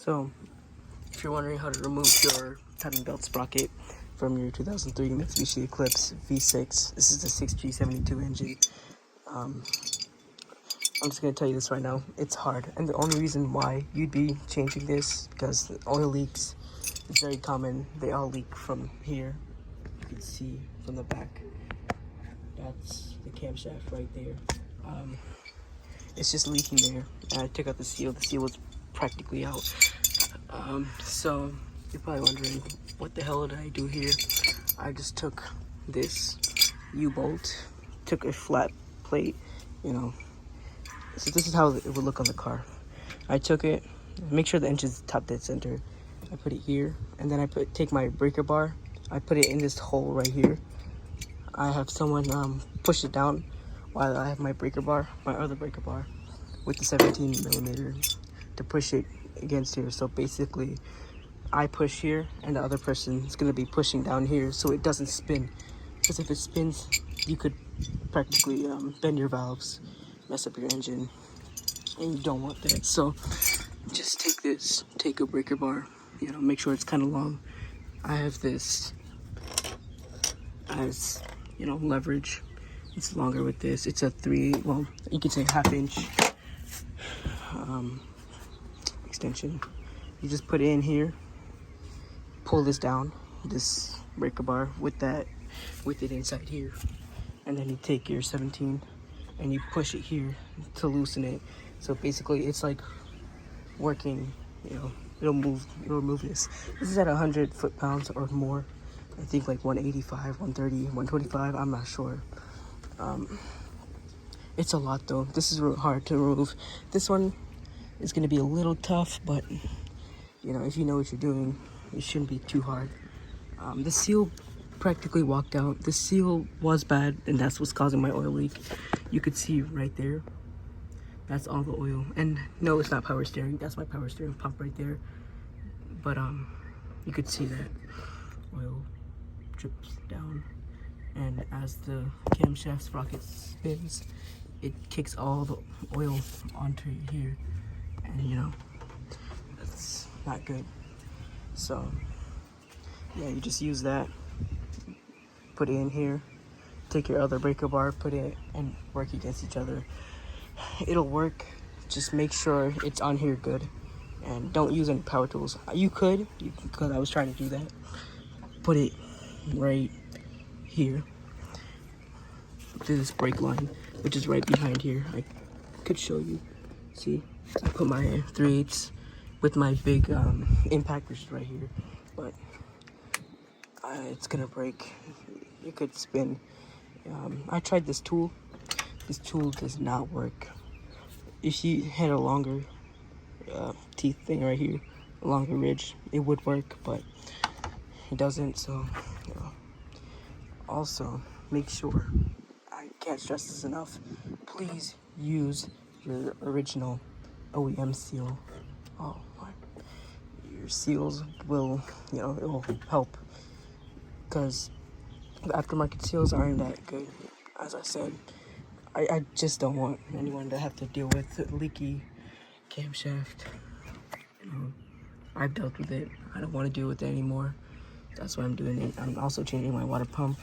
So, if you're wondering how to remove your timing belt sprocket from your 2003 Mitsubishi Eclipse V6, this is the 6G72 engine. I'm just going to tell you this right now, it's hard. And the only reason why you'd be changing this, because the oil leaks, it's very common. They all leak from here. You can see from the back. That's the camshaft right there. It's just leaking there. And I took out the seal. The seal was practically out. So you're probably wondering, what the hell did I do here? I just took this U-bolt, took a flat plate, you know. So this is how it would look on the car. I took it, make sure the engine's top dead center. I put it here, and then I take my breaker bar, I put it in this hole right here. I have someone push it down while I have my breaker bar, my other breaker bar, with the 17mm to push it against here. So basically, I push here, and the other person is gonna be pushing down here so it doesn't spin. Because if it spins, you could practically bend your valves, mess up your engine, and you don't want that. So just take this, take a breaker bar, you know, make sure it's kind of long. I have this as, you know, leverage. It's longer with this. It's a well, you could say half-inch extension. You just put it in here, pull this down, this breaker bar with it inside here, and then you take your 17 and you push it here to loosen it. So basically it's like working, you know, it'll remove this. This is at 100 foot-pounds or more. I think like 185, 130, 125, I'm not sure. It's a lot though. This is real hard to remove. This one is gonna be a little tough, but you know, if you know what you're doing, it shouldn't be too hard. The seal practically walked out. The seal was bad, and that's what's causing my oil leak. You could see right there. That's all the oil. And no, it's not power steering. That's my power steering pump right there. But you could see that oil drips down. And as the camshaft sprocket spins, it kicks all the oil onto here. And you know, that's not good. So yeah, you just use that, put it in here, take your other breaker bar, put it and work against each other. It'll work. Just make sure it's on here good, and don't use any power tools. You could, because I was trying to do that. Put it right here to this brake line, which is right behind here. I could show you. See, I put my 3/8 with my big impact, which is right here, but it's gonna break. It could spin. I tried this tool. This tool does not work. If you had a longer teeth thing right here, a longer ridge, it would work, but it doesn't. So, you know. Also, make sure, I can't stress this enough, please use your original OEM seal. Oh my, your seals will, you know, it will help, because the aftermarket seals aren't that good. As I said, I just don't want anyone to have to deal with a leaky camshaft. You know, I've dealt with it. I don't want to deal with it anymore. That's why I'm doing it. I'm also changing my water pump.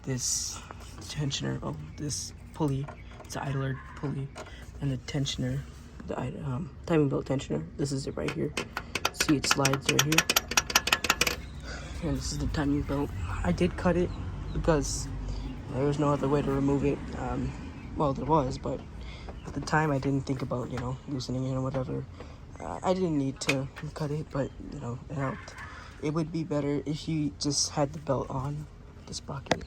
This tensioner, this pulley, it's an idler pulley, and the tensioner, the timing belt tensioner. This is it right here. See, it slides right here. And this is the timing belt. I did cut it because there was no other way to remove it. Well, there was, but at the time I didn't think about, you know, loosening it or whatever. I didn't need to cut it, but, you know, it helped. It would be better if you just had the belt on, the sprocket.